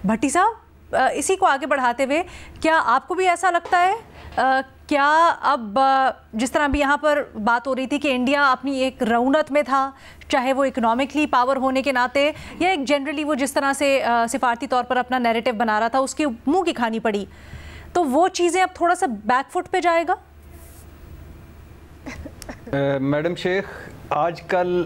بھٹی صاحب اسی کو آگے بڑھاتے ہوئے کیا آپ کو بھی ایسا لگتا ہے کیا اب جس طرح بھی یہاں پر بات ہو رہی تھی کہ انڈیا اپنی ایک رونت میں تھا چاہے وہ اکنامکلی پاور ہونے کے ناطے یا ایک جنرلی وہ جس طرح سے سفارتی طور پر اپنا نیریٹو بنا رہا تھا اس کی منہ کی کھانی پڑی تو وہ چیزیں اب تھوڑا سا بیک فٹ پہ جائے گا؟ میڈم شیخ آج کل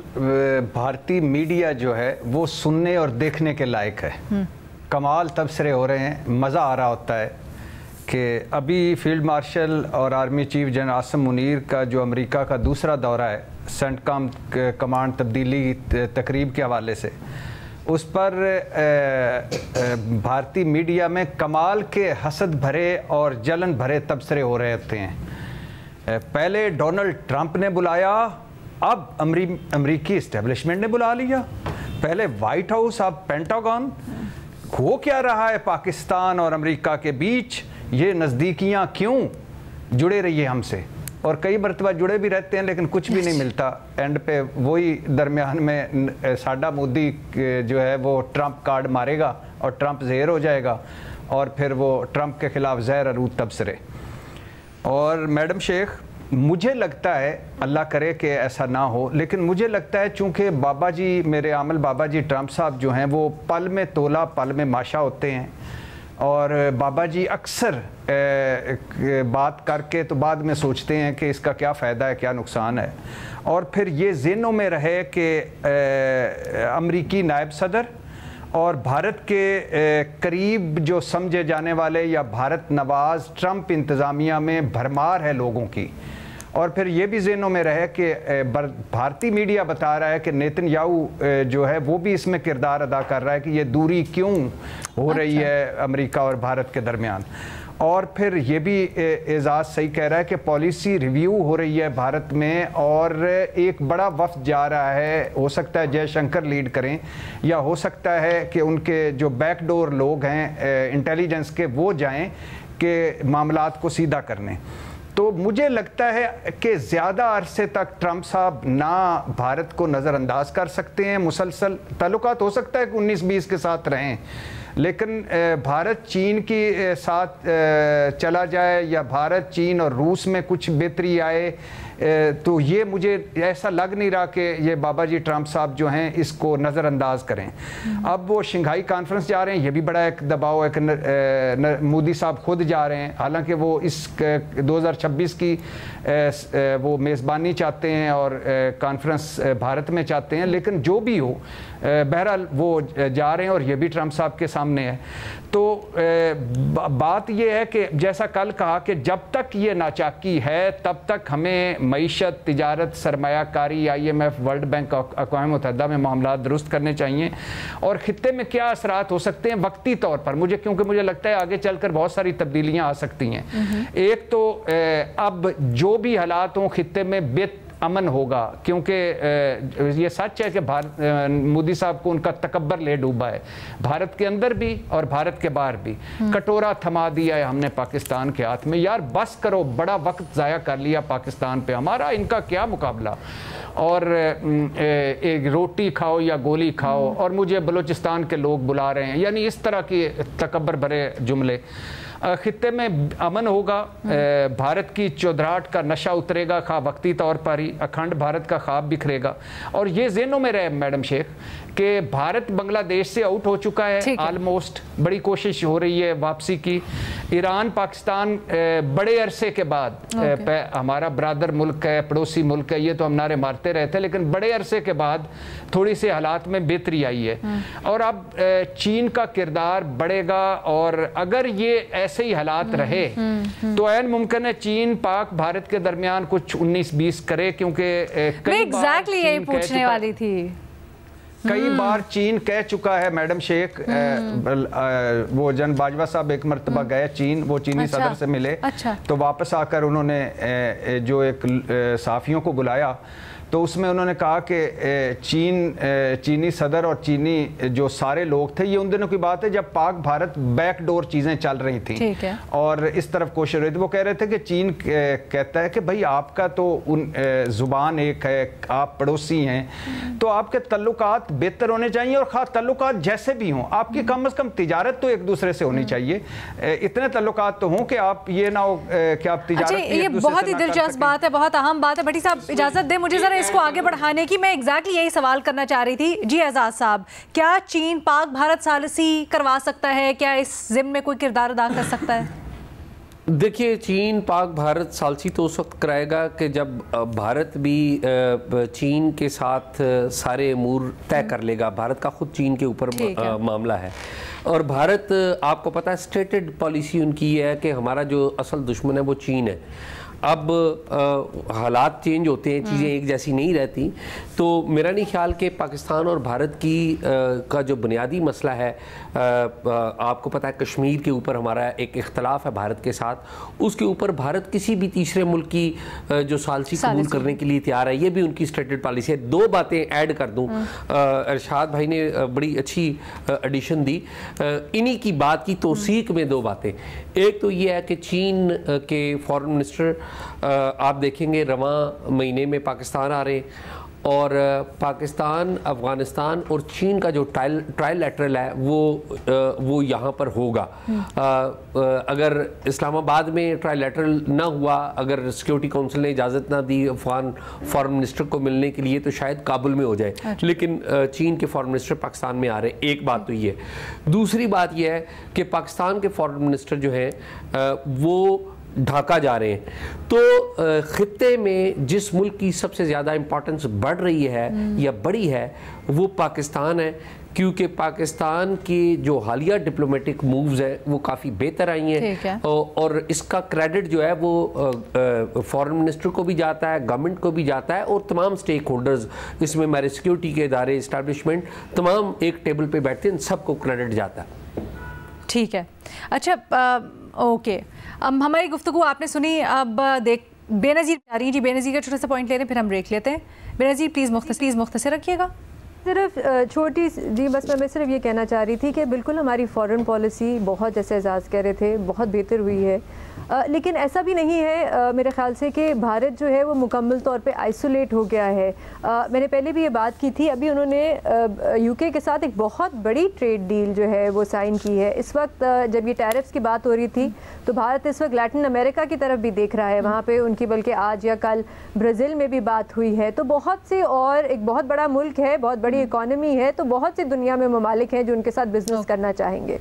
بھارتی میڈیا جو ہے وہ سننے اور دیکھنے کے لائق ہے. کمال تبصرے ہو رہے ہیں, مزہ آ رہا ہوتا ہے کہ ابھی فیلڈ مارشل اور army chief general Asim Munir کا جو امریکہ کا دوسرا دورہ ہے سینٹ کمانڈ تبدیلی تقریب کے حوالے سے, اس پر بھارتی میڈیا میں کمال کے حسد بھرے اور جلن بھرے تبصرے ہو رہے ہوتے ہیں. پہلے ڈونلڈ ٹرمپ نے بلایا, اب امریکی اسٹیبلشمنٹ نے بلا لیا. پہلے وائٹ ہاؤس, اب پینٹاگون. ہو کیا رہا ہے پاکستان اور امریکہ کے بیچ؟ یہ نزدیکیاں کیوں؟ جڑے رہیے ہم سے. اور کئی مرتبہ جڑے بھی رہتے ہیں لیکن کچھ بھی نہیں ملتا. اینڈ پہ وہی درمیان میں ساڈا مودی جو ہے وہ ٹرمپ کارڈ مارے گا اور ٹرمپ زہر ہو جائے گا اور پھر وہ ٹرمپ کے خلاف زہر آلود تبصرے. اور میڈم شیخ مجھے لگتا ہے, اللہ کرے کہ ایسا نہ ہو, لیکن مجھے لگتا ہے چونکہ بابا جی, میرے عامل بابا جی ٹرمپ صاحب جو ہیں وہ پل میں تولا پل میں ماشا ہوتے ہیں, اور بابا جی اکثر بات کر کے تو بعد میں سوچتے ہیں کہ اس کا کیا فائدہ ہے کیا نقصان ہے. اور پھر یہ ذہنوں میں رہے کہ امریکی نائب صدر اور بھارت کے قریب جو سمجھے جانے والے یا بھارت نواز ٹرمپ انتظامیہ میں بھرمار ہے لوگوں کی. اور پھر یہ بھی ذہنوں میں رہے کہ بھارتی میڈیا بتا رہا ہے کہ نیتن یاہو جو ہے وہ بھی اس میں کردار ادا کر رہا ہے کہ یہ دوری کیوں ہو رہی ہے امریکہ اور بھارت کے درمیان. اور پھر یہ بھی اعزاز صحیح کہہ رہا ہے کہ پالیسی ریویو ہو رہی ہے بھارت میں, اور ایک بڑا وفد جا رہا ہے, ہو سکتا ہے جے شنکر لیڈ کریں یا ہو سکتا ہے کہ ان کے جو بیک ڈور لوگ ہیں انٹیلیجنس کے وہ جائیں کہ معاملات کو سیدھا کرنے. تو مجھے لگتا ہے کہ زیادہ عرصے تک ٹرمپ صاحب نہ بھارت کو نظر انداز کر سکتے ہیں. مسلسل تعلقات ہو سکتا ہے کہ 19-20 کے ساتھ رہیں, لیکن بھارت چین کے ساتھ چلا جائے یا بھارت چین اور روس میں کچھ بہتری آئے تو یہ مجھے ایسا لگ نہیں رہا کہ یہ بابا جی ٹرمپ صاحب جو ہیں اس کو نظر انداز کریں. اب وہ شنگھائی کانفرنس جا رہے ہیں, یہ بھی بڑا ایک دباؤ ہے کہ مودی صاحب خود جا رہے ہیں, حالانکہ وہ اس 2026 کی وہ میزبانی چاہتے ہیں اور کانفرنس بھارت میں چاہتے ہیں. لیکن جو بھی ہو بہرحال وہ جا رہے ہیں اور یہ بھی ٹرمپ صاحب کے سامنے ہے. تو بات یہ ہے کہ جیسا کل کہا کہ جب تک یہ ناچاکی ہے تب تک ہمیں معیشت, تجارت, سرمایہ کاری, IMF, ورلڈ بینک, اقوام متحدہ میں معاملات درست کرنے چاہیے. اور خطے میں کیا اثرات ہو سکتے ہیں وقتی طور پر, کیونکہ مجھے لگتا ہے آگے چل کر بہت ساری تبدیلیاں آ سکتی ہیں. ایک تو اب جو بھی حالات ہوں خطے میں امن ہوگا, کیونکہ یہ سچ ہے کہ مودی صاحب کو ان کا تکبر لے ڈوبا ہے, بھارت کے اندر بھی اور بھارت کے باہر بھی. کٹورا تھما دیا ہے ہم نے پاکستان کے ہاتھ میں, یار بس کرو, بڑا وقت ضائع کر لیا پاکستان پہ, ہمارا ان کا کیا مقابلہ. اور ایک روٹی کھاؤ یا گولی کھاؤ, اور مجھے بلوچستان کے لوگ بلا رہے ہیں, یعنی اس طرح کی تکبر بھرے جملے. خطے میں امن ہوگا, بھارت کی چودراہٹ کا نشہ اترے گا, خواہ وقتی طور پر ہی, اکھنڈ بھارت کا خواب بکھرے گا. اور یہ ذہنوں میں رہے میڈم شیخ کہ بھارت بنگلہ دیش سے آؤٹ ہو چکا ہے آلموسٹ, بڑی کوشش ہو رہی ہے واپسی کی. ایران پاکستان بڑے عرصے کے بعد, ہمارا برادر ملک ہے, پڑوسی ملک ہے, یہ تو ہم نعرے مارتے رہے تھے, لیکن بڑے عرصے کے بعد تھوڑی سی حالات میں بہتری آئی ہے. اور اب چین کا کردار بڑھے گا, اور اگر یہ ایسے ہی حالات رہے تو عین ممکن ہے چین پاک بھارت کے درمیان کچھ 19-20 کرے, کیونکہ یہی پوچھنے والی تھی. کئی بار چین کہہ چکا ہے میڈم شیخ, وہ جن باجوہ صاحب ایک مرتبہ گئے چین, وہ چینی صدر سے ملے, تو واپس آ کر انہوں نے جو ایک صحافیوں کو بلایا تو اس میں انہوں نے کہا کہ چینی صدر اور چینی جو سارے لوگ تھے، یہ ان دنوں کی بات ہے جب پاک بھارت بیک ڈور چیزیں چل رہی تھیں اور اس طرف کوشش ہو رہی تھی. وہ کہہ رہے تھے کہ چین کہتا ہے کہ بھائی آپ کا تو زبان ایک ہے، آپ پڑوسی ہیں، تو آپ کے تعلقات بہتر ہونے چاہیے، اور خاص تعلقات جیسے بھی ہوں آپ کی کم از کم تجارت تو ایک دوسرے سے ہونی چاہیے. اتنے تعلقات تو ہوں کہ آپ یہ نہ ہو کہ آپ تجارت یہ بہت ہی دلچسپ بات ہے، بہت اہم بات ہے. بھٹی صاحب اجازت دیں مجھے ذرا اس کو آگے بڑھانے کی، میں ایگزیکٹلی یہی سوال کرنا چاہ رہی تھی. جی اعزاز صاحب، کیا چین پاک بھارت ثالثی کروا سکتا ہے؟ کیا اس ضمن میں کوئی کردار ادا کر سکتا ہے؟ دیکھیے، چین پاک بھارت ثالثی تو اس وقت کرائے گا کہ جب بھارت بھی چین کے ساتھ سارے امور طے کر لے گا. بھارت کا خود چین کے اوپر معاملہ ہے، اور بھارت آپ کو پتہ ہے اسٹیٹڈ پالیسی ان کی یہ ہے کہ ہمارا جو اصل دشمن ہے وہ چین ہے. اب حالات چینج ہوتے ہیں، چیزیں ایک جیسی نہیں رہتی، تو میرا نہیں خیال کہ پاکستان اور بھارت کی کا جو بنیادی مسئلہ ہے، آپ کو پتہ ہے کشمیر کے اوپر ہمارا ایک اختلاف ہے بھارت کے ساتھ، اس کے اوپر بھارت کسی بھی تیسرے ملک کی جو ثالثی قبول کرنے کے لیے تیار ہے. یہ بھی ان کی اسٹیٹڈ پالیسی ہے. دو باتیں ایڈ کر دوں، ارشاد بھائی نے بڑی اچھی ایڈیشن دی. انہی کی بات کی توثیق میں دو باتیں. ایک تو یہ ہے کہ چین کے فارن منسٹر آپ دیکھیں گے رواں مہینے میں پاکستان آ رہے ہیں، اور پاکستان، افغانستان اور چین کا جو ٹرائل لیٹرل ہے وہ یہاں پر ہوگا. اگر اسلام آباد میں ٹرائل لیٹرل نہ ہوا، اگر سیکیورٹی کونسل نے اجازت نہ دی افغان فارن منسٹر کو ملنے کے لیے، تو شاید کابل میں ہو جائے. لیکن چین کے فارن منسٹر پاکستان میں آ رہے ہیں. ایک بات تو یہ ہے. دوسری بات یہ ہے کہ پاکستان کے فارن منسٹر جو ہیں وہ ڈھاکہ جا رہے ہیں. تو خطے میں جس ملک کی سب سے زیادہ امپورٹنس بڑھ رہی ہے یا بڑی ہے وہ پاکستان ہے، کیونکہ پاکستان کی جو حالیہ ڈپلومیٹک مووز ہیں وہ کافی بہتر آئی ہیں، اور اس کا کریڈٹ جو ہے وہ فارن منسٹر کو بھی جاتا ہے، گورنمنٹ کو بھی جاتا ہے، اور تمام سٹیک ہولڈرز، اس میں ہمارے سیکیورٹی کے ادارے، اسٹیبلشمنٹ، تمام ایک ٹیبل پہ بیٹھتے ہیں، سب کو کریڈٹ جاتا ہے. ٹھیک ہے. اچھا، اوکے، ہماری گفتگو آپ نے سنی. اب بے نظیر آ رہی ہیں. جی بے نظیر کا چھوٹا سا پوائنٹ لے رہے ہیں، پھر ہم بریک لیتے ہیں. بے نظیر پلیز مختصر رکھیے گا. صرف چھوٹی جی بس میں صرف یہ کہنا چاہ رہی تھی کہ بالکل ہماری فارن پالیسی بہت، جیسے اعزاز کہہ رہے تھے، بہت بہتر ہوئی ہے. لیکن ایسا بھی نہیں ہے میرے خیال سے کہ بھارت جو ہے وہ مکمل طور پہ آئسولیٹ ہو گیا ہے. میں نے پہلے بھی یہ بات کی تھی، ابھی انہوں نے یو کے کے ساتھ ایک بہت بڑی ٹریڈ ڈیل جو ہے وہ سائن کی ہے. اس وقت جب یہ ٹیرفس کی بات ہو رہی تھی تو بھارت اس وقت لیٹن امریکہ کی طرف بھی دیکھ رہا ہے. وہاں پہ ان کی بلکہ آج یا کل برازیل میں بھی بات ہوئی ہے. تو بہت سے، اور ایک بہت بڑا ملک ہے، بہت بڑی اکانومی ہے، تو بہت سی دنیا میں ممالک ہیں جو ان کے ساتھ بزنس کرنا چاہیں گے.